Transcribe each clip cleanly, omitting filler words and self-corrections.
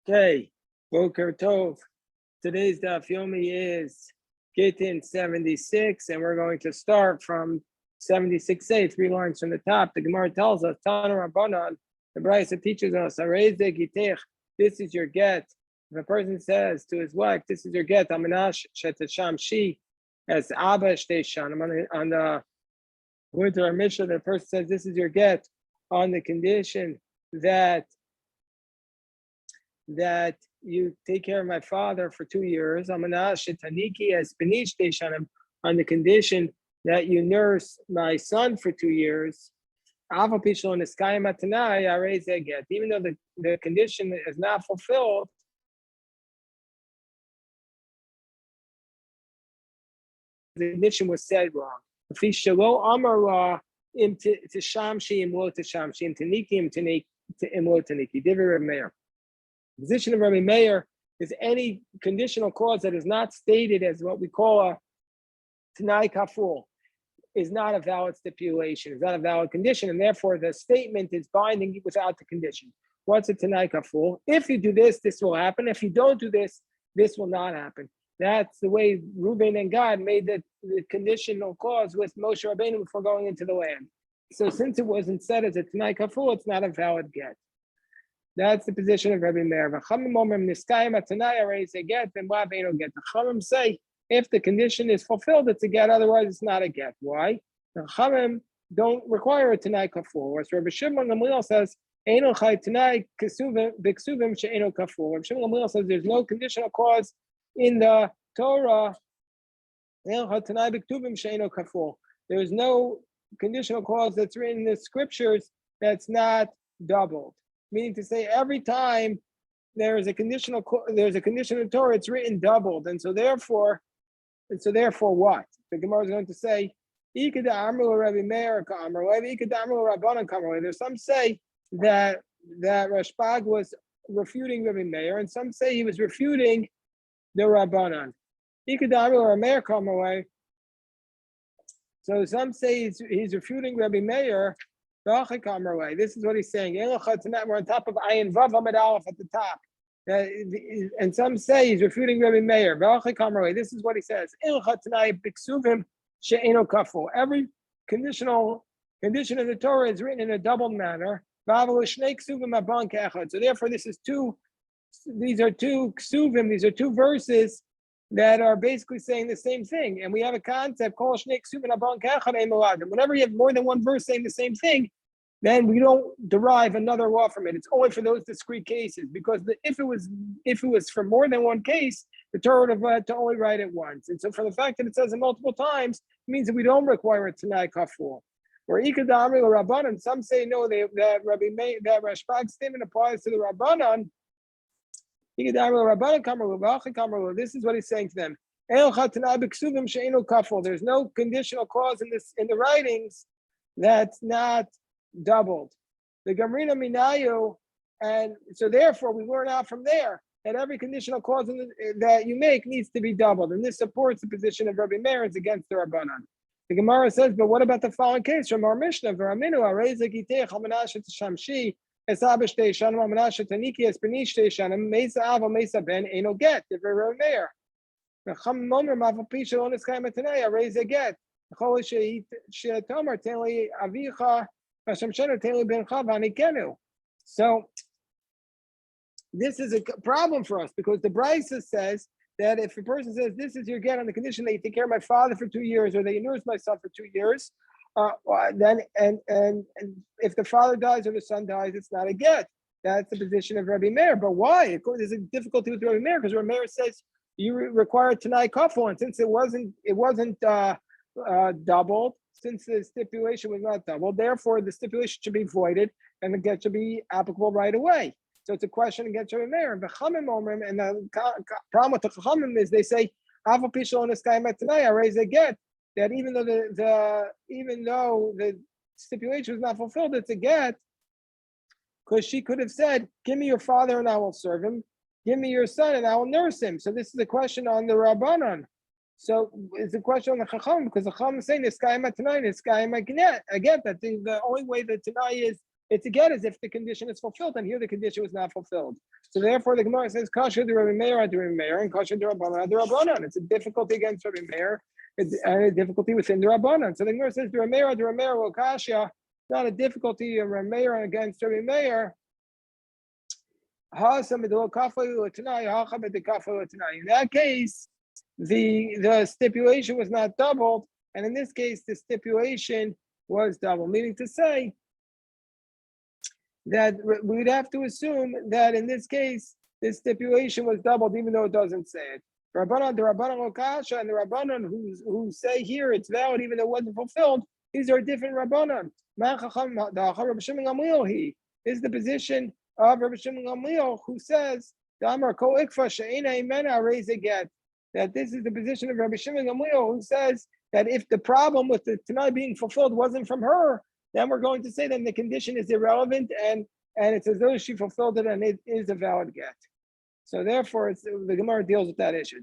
Okay, Boker Tov. Today's daf yomi is Gittin 76, and we're going to start from 76a, 3 lines from the top. The Gemara tells us, Tana Rabbanan, the Brisa teaches us, Areze Gitich, this is your get. If a person says to his wife, this is your get, Amanash Shetasham Shi, as Abba Shteshan, on the according to our Mishnah, the person says, this is your get, on the condition that you take care of my father for 2 years. On the condition that you nurse my son for 2 years. Even though the condition is not fulfilled, the condition was said wrong. The position of Rabbi Meir is any conditional clause that is not stated as what we call a Tanai Kaful is not a valid stipulation, is not a valid condition, and therefore the statement is binding without the condition. What's a Tanai Kaful? If you do this, this will happen. If you don't do this, this will not happen. That's the way Reuben and God made the conditional clause with Moshe Rabbeinu before going into the land. So since it wasn't said as a Tanai Kaful, it's not a valid get. That's the position of Rabbi Meir. The Chachamim say if the condition is fulfilled, it's a get. Otherwise, it's not a get. Why? The Chachamim don't require a Tanai Kafur. Whereas Rabbi Shimon Gamliel says, "Eino Chai Tanai B'Ksuvim She'eino Kafur." Rabbi Shimon Gamliel says there's no conditional clause in the Torah. There's no conditional clause that's written in the scriptures that's not doubled. Meaning to say, every time there's a condition in Torah, it's written doubled, and so therefore what? The Gemara is going to say, there's some say that Rashbag was refuting Rabbi Meir, and some say he was refuting the Rabbanan. So some say he's refuting Rabbi Meir. This is what he's saying. We're on top of Ayin Vav Amid Aleph at the top. And some say he's refuting Rabbi Meir. This is what he says. Every condition in the Torah is written in a double manner. So therefore, these are two ksuvim, these are two verses that are basically saying the same thing. And we have a concept called Shnei Ksuvim Abon Kechad Ein Meladim. Whenever you have more than one verse saying the same thing, then we don't derive another law from it. It's only for those discrete cases. Because if it was for more than one case, the Torah would have to only write it once. And so for the fact that it says it multiple times, it means that we don't require a Tanai Kafur. Or Ikadamri or Rabbanan, some say no, that Rashbag's statement applies to the Rabbanan. This is what he's saying to them. There's no conditional clause in the writings that's not doubled. The Gamrina Minayu, and so therefore we learn out from there that every conditional clause that you make needs to be doubled, and this supports the position of Rabbi Meir against the Rabbanan. The Gemara says, but what about the following case from our Mishnah? It's Abishteshan, Mamanasha Taniki, Espenishteshan, and Mesa Ava Mesa Ben Aino get, the very rare. The Ham Momer Mavapisha on this kind of Tanaya, raise a get. The Holy Shetomar, Teli Avicha, Hashem Shenu, Teli Ben Chavani Kenu. So this is a problem for us because the Brisa says that if a person says, this is your get on the condition that you take care of my father for 2 years or that you nurse my son for 2 years, then if the father dies or the son dies, it's not a get. That's the position of Rabbi Meir. But why? There's a difficulty with Rabbi Meir because Rabbi Meir says you require Tanai Kaful, and since it wasn't doubled, since the stipulation was not doubled, therefore the stipulation should be voided and the get should be applicable right away. So it's a question against Rabbi Meir. And the problem with the Chachamim is they say Ava Pishol on the sky Tanai, I raise a get. That even though the stipulation was not fulfilled, it's a get, because she could have said, "Give me your father and I will serve him. Give me your son and I will nurse him." So this is a question on the Rabbanan. So it's a question on the Chacham because the Chacham is saying this guy might tonight, this guy might get. I get that the only way that Tanai is it's a get as if the condition is fulfilled, and here the condition was not fulfilled. So therefore, the Gemara says, Kasha de Rabbi Meir de Rabbi Meir, and Kasha de Rabbanan de Rabbanan. It's a difficulty against Rabbi Meir, and a difficulty within the Rabbanan. So the Gemara says, de Rabbi Meir, well, Kasha, not a difficulty in Rabbi Meir against Rabbi Meir. In that case, the stipulation was not doubled, and in this case, the stipulation was double, meaning to say that we would have to assume that in this case, the stipulation was doubled, even though it doesn't say it. The Rabbanan Lokasha and the Rabbanan who say here it's valid, even though it wasn't fulfilled, these are different Rabbanan. This is the position of Rabbi Shimon Gamliel, who says that this is the position of Rabbi Shimon Gamliel, who says that if the problem with the Tanai being fulfilled wasn't from her, then we're going to say that the condition is irrelevant, and it's as though she fulfilled it, and it is a valid get. So therefore, the Gemara deals with that issue.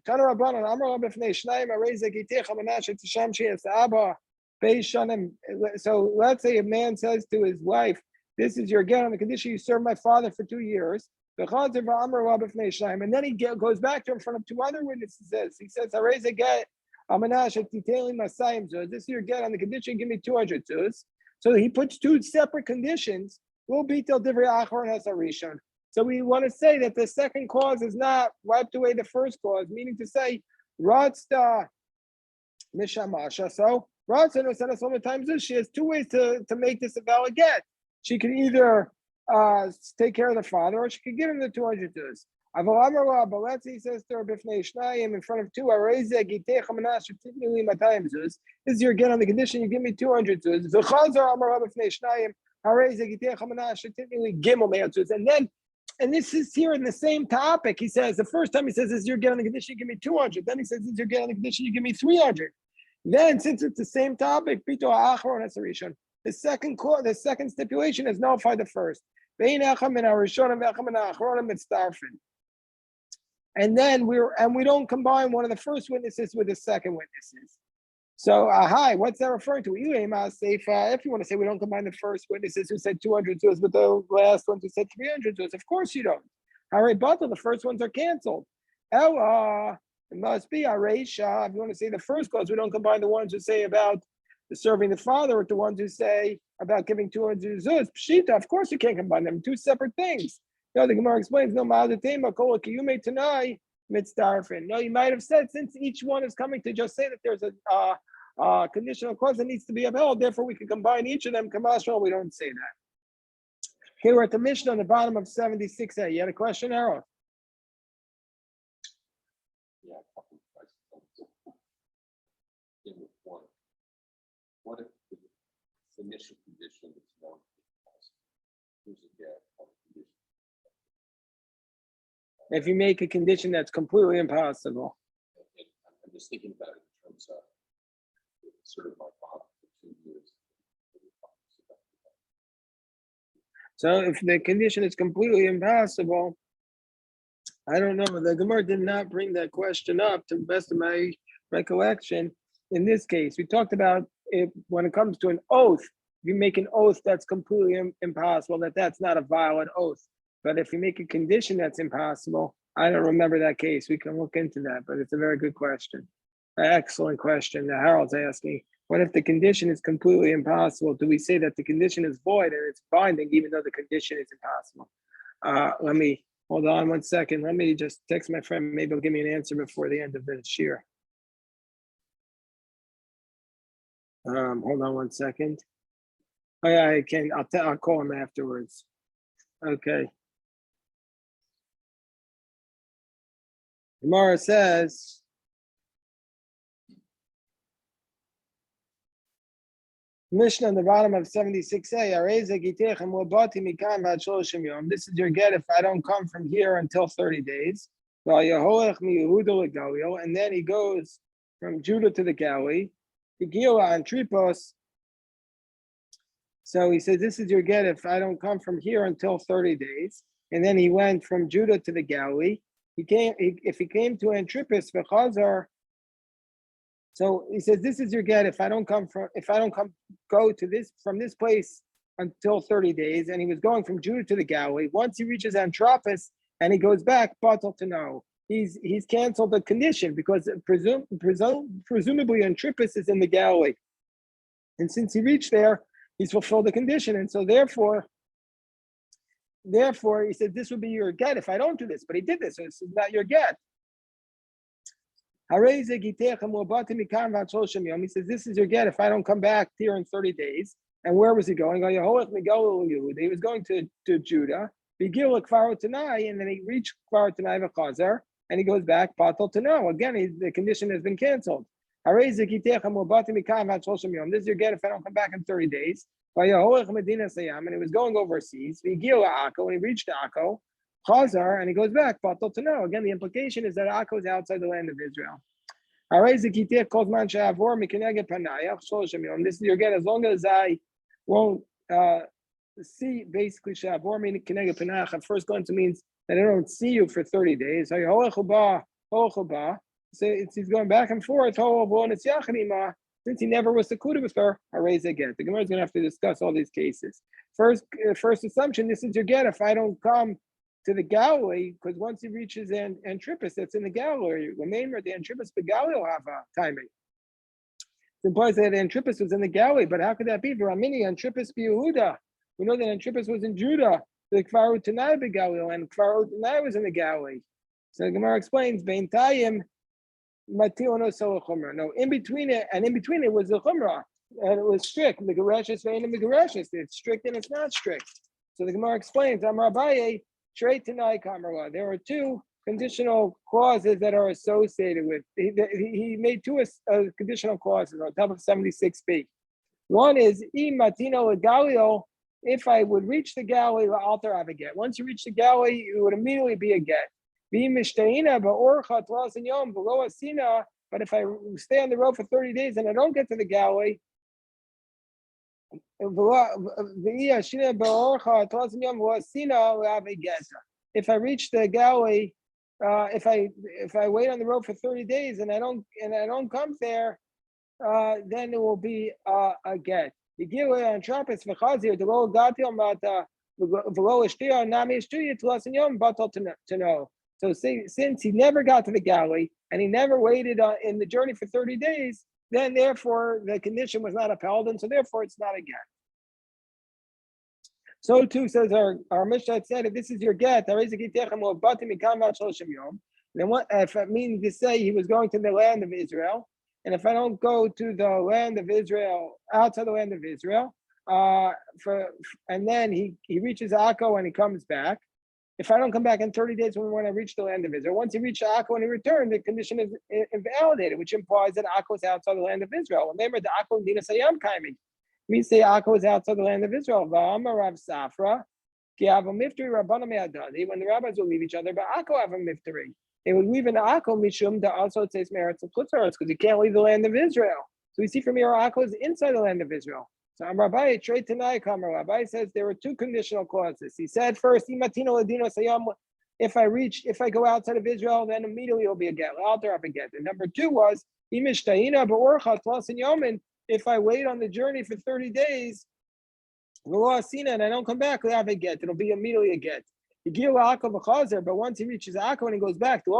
So let's say a man says to his wife, this is your get on the condition you serve my father for 2 years. And then he goes back to in front of 2 other witnesses. He says, this is your get on the condition, give me 200 zuz. So he puts 2 separate conditions. We'll be till divrei achron has harishon. So we want to say that the second clause is not wiped away the first clause, meaning to say, Ratzta mishamasha. So Ratzta no said us all the time. She has 2 ways to make this a valid get. She can either take care of the father, or she could give him the 200 zuz. But let's say he says to her in front of 2, this is your get on the condition you give me 200 zuz. And this is here in the same topic. He says the first time he says, this is your get on the condition you give me 200. Then he says, this is your get on the condition you give me 300. Then, since it's the same topic, the second stipulation has nullified the first. And then we don't combine one of the first witnesses with the second witnesses. So, what's that referring to? If you want to say we don't combine the first witnesses who said 200 zuz with the last ones who said 300 zuz, of course you don't. But the first ones are canceled. It must be Areisha. If you want to say the first clause, we don't combine the ones who say about serving the father with the ones who say about giving 200 zuz. Pshita, of course you can't combine them. 2 separate things. No, the Gemara explains, no, no, you might have said, since each one is coming to just say that there's a conditional clause that needs to be upheld, therefore we can combine each of them. Kamashal, we don't say that. Okay, we're at the Mishnah on the bottom of 76a. You had a question, Harold? Yeah, a couple of questions. What if the initial condition is known to be possible? Who's a get on the condition? If you make a condition that's completely impossible. And I'm just thinking about it in terms of serve my father for 2 years. So if the condition is completely impossible, I don't know. The Gemara did not bring that question up to the best of my recollection. In this case, we talked about when it comes to an oath, if you make an oath that's completely impossible, that's not a valid oath. But if you make a condition that's impossible, I don't remember that case. We can look into that, but it's a very good question. Excellent question. Now, Harold's asking, what if the condition is completely impossible? Do we say that the condition is void and it's binding even though the condition is impossible? Let me, hold on 1 second. Let me just text my friend. Maybe he'll give me an answer before the end of the year. Hold on 1 second. Oh yeah, I can. I'll call him afterwards. Okay. Gemara says, Mishnah on the bottom of 76a. This is your get if I don't come from here until 30 days. And then he goes from Judah to the Galilee. And Tripos. So he says, this is your get if I don't come from here until 30 days. And then he went from Judah to the Galilee. If he came to Antripus v'chazar. So he says, this is your get if I don't go to this from this place until 30 days, and he was going from Judah to the Galilee. Once he reaches Antropos and he goes back, batal to know. He's canceled the condition because presumably Antropos is in the Galilee. And since he reached there, he's fulfilled the condition. And so therefore, he said, this would be your get if I don't do this. But he did this, so this is not your get. He says, this is your get if I don't come back here in 30 days. And where was he going? He was going to Judah. And then he reached Kfar Tanai v'Chazer, and he goes back, Patal to know. Again, the condition has been canceled. This is your get if I don't come back in 30 days. And he was going overseas. And he reached Akko, Chazar, and he goes back, Patal to know. Again, the implication is that Akko is outside the land of Israel. This is your get as long as I won't see, basically, Shavor meaning Keneged Panach. At first glance, it means that I don't see you for 30 days. So he's going back and forth. Since he never was secluded with her, Harayz again. The Gemara is going to have to discuss all these cases. First assumption, this is your get if I don't come to the Galilee, because once he reaches Antropos, that's in the Galilee. Remember, the Antropos, the Galilee will have a timing. It implies that Antropos was in the Galilee, but how could that be? V'ramini, Antropos b'Yehuda. We know that Antropos was in Judah. The Kfar Tanai b'Galilee, and Kfar Tanai was in the Galilee. So the Gemara explains, Beintayim, Mationo so chumrah. No, in between it was the chumrah, and it was strict. The Gereshis vein the Gereshis. It's strict and it's not strict. So the Gemara explains, Amar Abaye, Shrei Tanai Kamarla. There are two conditional clauses that are associated with. He made two conditional clauses on top of 76b. One is Matino Galileo. If I would reach the Galilee, the altar have a get. Once you reach the Galilee, it would immediately be a get. But if I stay on the road for 30 days and I don't get to the Galilee, if I reach the Galilee, if I wait on the road for 30 days and I don't come there, then it will be a get. So since he never got to the Galilee and he never waited in the journey for 30 days, then therefore the condition was not upheld, and so therefore it's not a get. So too says our Mishnah said, if this is your get, then what if it means to say he was going to the land of Israel, and if I don't go to the land of Israel, outside the land of Israel, and then he reaches Akko and he comes back. If I don't come back in 30 days when I reach the land of Israel, once he reached Akko and he returned, the condition is invalidated, which implies that Akko is outside the land of Israel. Remember, the Akko and Dina Sayam Kaiming. We say Akko is outside the land of Israel. When the rabbis will leave each other, but Akko have a mifteri. They would leave in Akko mishum that also it says meretz of chutzaros because you can't leave the land of Israel. So we see from here Akko is inside the land of Israel. So Rabbi Trey Tanai Kamar Rabbi says there were two conditional clauses. He said first, if I go outside of Israel, then immediately it'll be a get. I'll have a get. And number two was if I wait on the journey for 30 days, and I don't come back, I'll have a get. It'll be immediately a get. But once he reaches Akko and he goes back to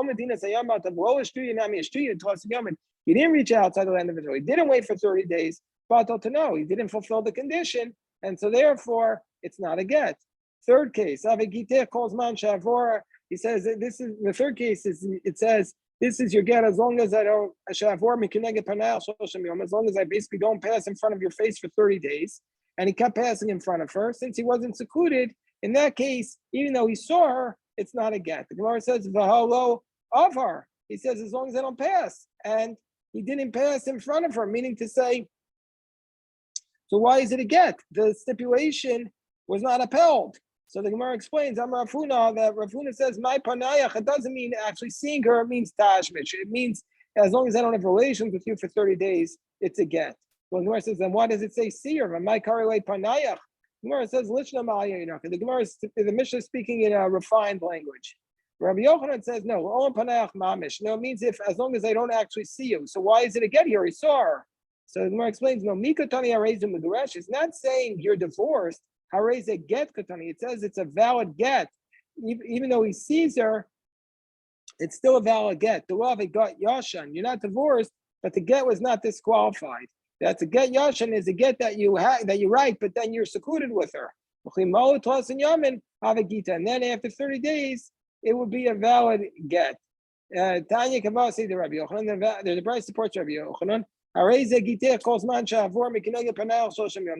he didn't reach outside the land of Israel. He didn't wait for 30 days. To know he didn't fulfill the condition, and so therefore it's not a get. Third case, calls man shavor. He says this is the third case. It says this is your get as long as I don't shavor mikeneged panal shoshim yom. As long as I basically don't pass in front of your face for 30 days, and he kept passing in front of her since he wasn't secluded. In that case, even though he saw her, it's not a get. The Gemara says v'halo of her. He says as long as I don't pass, and he didn't pass in front of her, meaning to say. So why is it a get? The stipulation was not upheld. So the Gemara explains, Amar Rafuna, that Rafuna says, my panayach, it doesn't mean actually seeing her, it means tashmish. It means as long as I don't have relations with you for 30 days, it's a get. Well, the Gemara says, then why does it say see her? My karilei panayach. The Gemara says, Lishna ma'ayinach. The Mishnah is speaking in a refined language. Rabbi Yochanan says, no, Olam panayach mamish. No, it means if as long as I don't actually see you. So why is it a get here? He saw her. So the Gemara explains, no, mi katani harezim meguresh. It's not saying you're divorced. Hareze get katani. It says it's a valid get. Even though he sees her, it's still a valid get. The law of a get yashan. You're not divorced, but the get was not disqualified. That's a get yashan is a get that you write, but then you're secluded with her. And then after 30 days, it would be a valid get. Tanya Kavah say the Rabbi Yochanan. There's a price supports Rabbi Yochanan.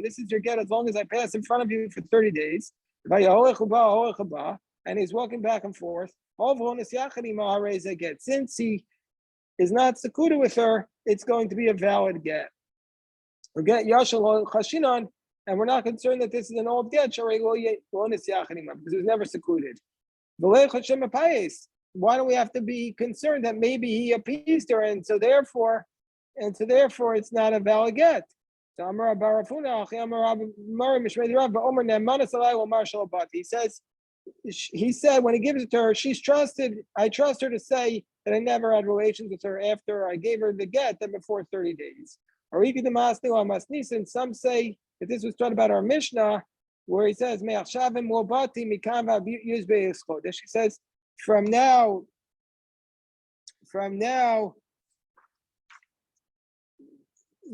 This is your get as long as I pass in front of you for 30 days. And he's walking back and forth. Since he is not secluded with her, it's going to be a valid get. We get Yashal Chashinan, and we're not concerned that this is an old get because it was never secluded. Why don't we have to be concerned that maybe he appeased her, and so therefore it's not a valid get? So he said when he gives it to her, she's trusted. I trust her to say that I never had relations with her after I gave her the get, than before 30 days. Or some say that this was taught about our Mishnah, where he says, she says, from now,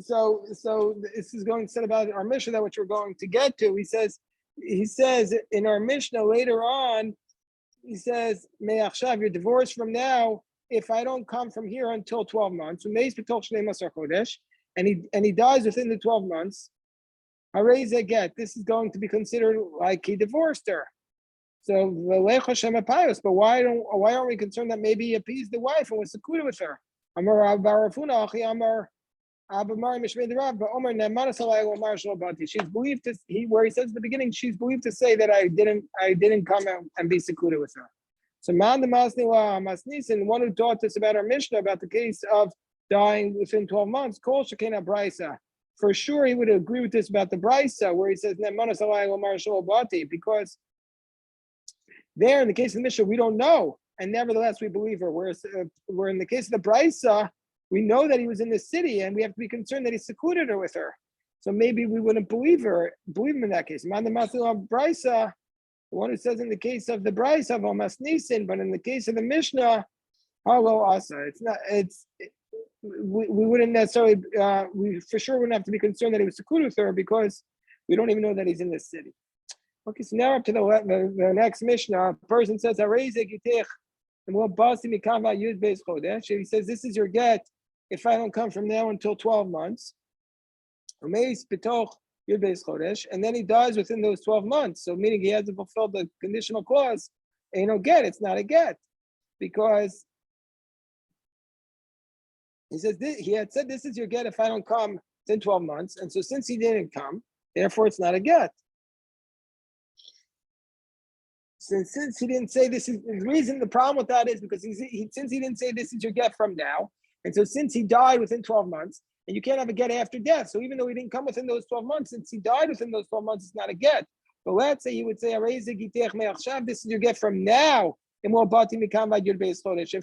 so this is going to say about our Mishnah, that which we're going to get to. He says in our Mishnah later on, he says, you're divorced from now if I don't come from here until 12 months. And he dies within the 12 months. Get. This is going to be considered like he divorced her. So but why aren't we concerned that maybe he appeased the wife and was secluded with her? She's believed to where he says at the beginning, she's believed to say that I didn't come and be secluded with her. So one who taught us about our Mishnah about the case of dying within 12 months, Kol Shekena Brisa. For sure, he would agree with this about the Brisa, where he says, because there, in the case of the Mishnah, we don't know, and nevertheless we believe her. Whereas, where in the case of the Brisa, we know that he was in the city, and we have to be concerned that he secluded her with her. So maybe we wouldn't believe him in that case. Brisa, the one who says in the case of the Brisa of Omas Nisin, but in the case of the Mishnah, Halo Asa. We wouldn't necessarily, we for sure wouldn't have to be concerned that he was secluded with her because we don't even know that he's in this city. Okay, so now up to the next Mishnah. A person says, he says, this is your get if I don't come from now until 12 months. And then he dies within those 12 months. So meaning he hasn't fulfilled the conditional clause. Ain't no get, it's not a get. Because he says he had said this is your get if I don't come in 12 months. And so since he didn't come, therefore it's not a get. Since he didn't say this is the reason, the problem with that is because since he didn't say this is your get from now, and so since he died within 12 months, and you can't have a get after death. So even though he didn't come within those 12 months, since he died within those 12 months, it's not a get. But let's say he would say, this is your get from now. If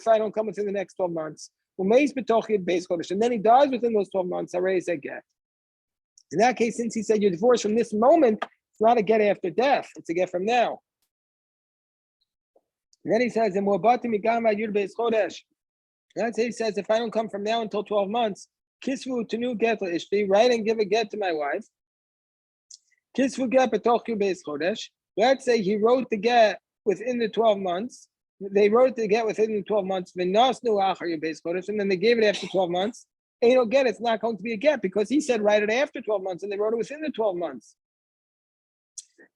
I don't come within the next 12 months. And then he dies within those 12 months, a get. In that case, since he said you're divorced from this moment, it's not a get after death, it's a get from now. And then he says, let's say he says, if I don't come from now until 12 months, Kisvu to new get ishti, write and give a get to my wife. Kisvu get betochu beis chodesh. Let's say he wrote the get within the 12 months. They wrote the get within the 12 months. V'nasnu achar beis chodesh, and then they gave it after 12 months. Ain't no get. It's not going to be a get because he said write it after 12 months, and they wrote it within the 12 months.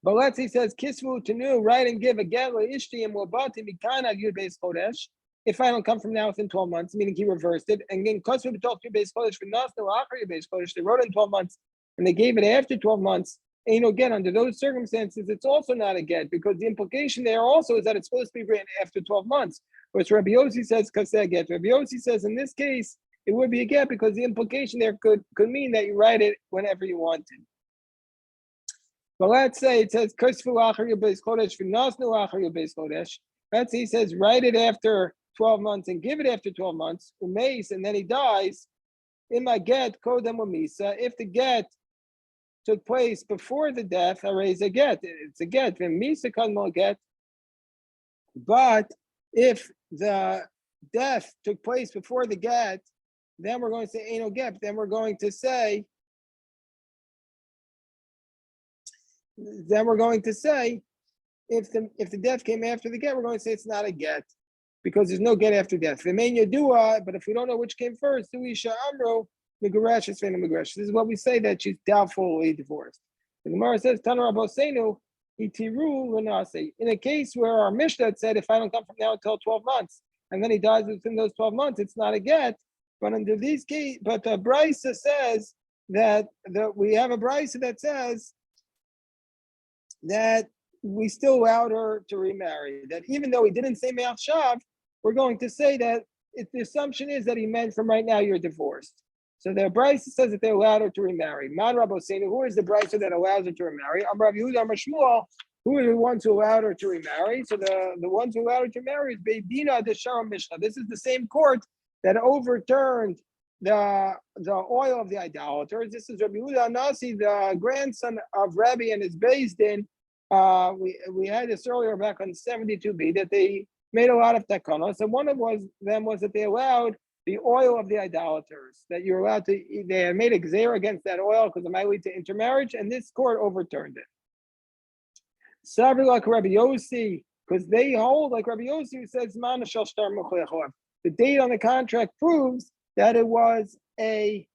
But let's say he says Kisvu to new, write and give a get ishti and wabati mikana yud beis chodesh. If I don't come from now within 12 months, meaning he reversed it, and again, they wrote it in 12 months, and they gave it after 12 months. And again, under those circumstances, it's also not a get because the implication there also is that it's supposed to be written after 12 months. Whereas Rabbi Yossi says kaseh get. Rabbi Yossi says in this case it would be a get because the implication there could mean that you write it whenever you wanted. But let's say it says kasvu achar beis chodesh v'nasnu achar beis chodesh. Let's say he says write it after 12 months and give it after 12 months, umeis, and then he dies. in my get kodem misa, if the get took place before the death, I raise a get. It's a get. Then misa kadmo get. But if the death took place before the get, then we're going to say ain't no get. Then we're going to say. If the death came after the get, we're going to say it's not a get because there's no get after death. But if we don't know which came first, this is what we say that she's doubtfully divorced. The Gemara says, in a case where our Mishnah said, if I don't come from now until 12 months, and then he dies within those 12 months, it's not a get. But under these cases, but the Brisa says that we have a Brisa that says that we still allowed her to remarry. That even though he didn't say Me'ach Shav, we're going to say that the assumption is that he meant from right now you're divorced. So the Brisa says that they allowed her to remarry. Man Rabbeinu, who is the Brisa that allows her to remarry? Amar Rabbi Yehuda, Amar Shmuel, who are the ones who allowed her to remarry? So the ones who allowed her to marry is Beidina de Sharam Mishnah. This is the same court that overturned the oil of the idolaters. This is Rabbi Yehuda Nasi, the grandson of Rabbi and his Beis Din. We had this earlier back on 72b that they made a lot of takanos, and one of them was that they allowed the oil of the idolaters, that you're allowed to. They had made a gzeira against that oil because it might lead to intermarriage, and this court overturned it. Sabri like Rabbi Yossi, because they hold like Rabbi Yossi, who says the date on the contract proves that it was a.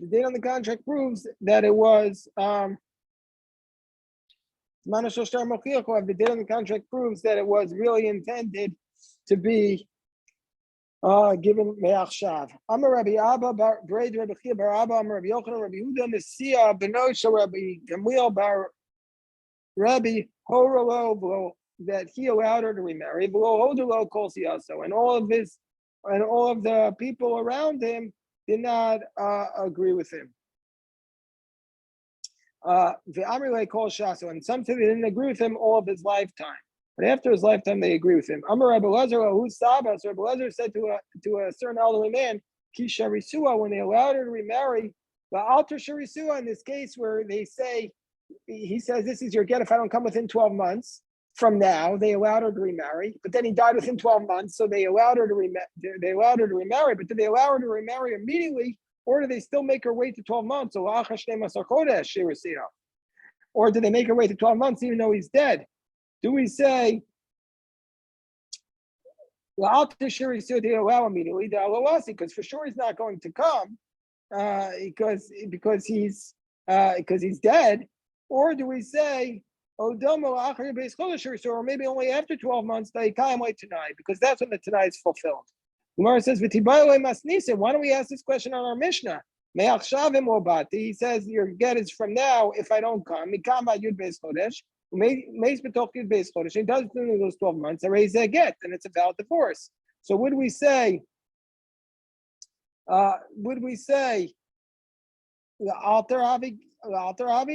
The date on the contract proves that it was the date on the contract proves that it was really intended to be given Me'ach Shav. Amar Rabbi Abba bar Braid Rabbi Chia bar Abba Amar Rabbi Yochanan Rabbi Yehuda Nesia Benosha Rabbi Gamliel bar Rabbi Horolo that he allowed her to remarry. Below Hodolo Kol Siyaso, and all of the people around him did not agree with him. The Amrile called Shaso, and some said they didn't agree with him all of his lifetime. But after his lifetime, they agree with him. Amar Rabbi Lezer, who's Saba? So Rabbi Lezer said to a certain elderly man, Kisha Risua, when they allowed her to remarry, the alter Sharisua in this case where they say, he says, this is your get if I don't come within 12 months. From now, they allowed her to remarry, but then he died within 12 months, so they allowed her to remarry. But did they allow her to remarry immediately, or do they still make her wait to 12 months? Or do they make her wait to 12 months even though he's dead? Do we say they allow immediately? Because for sure he's not going to come because he's dead, or do we say? Or maybe only after 12 months, they can't wait tonight, because that's when the tonight is fulfilled. Gemara says, why don't we ask this question on our Mishnah? He says, your get is from now if I don't come. He does during those 12 months, I raise a get, and it's a valid divorce. So would we say the alter Avi,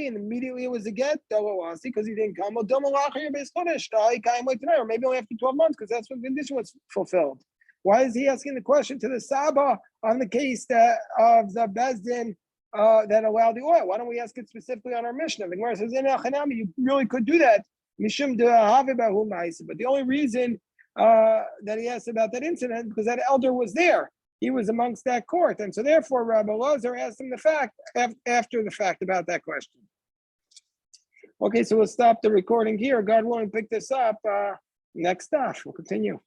and immediately it was a get, because he didn't come. Or maybe only after 12 months, because that's when the condition was fulfilled. Why is he asking the question to the Saba on the case of the Beis Din that allowed the oil? Why don't we ask it specifically on our Mishnah? The Gemara says, you really could do that. But the only reason that he asked about that incident because that elder was there. He was amongst that court, and so therefore Rabbi Lazar asked him the fact after the fact about that question. Okay, so we'll stop the recording here. God willing, pick this up next stuff. We'll continue.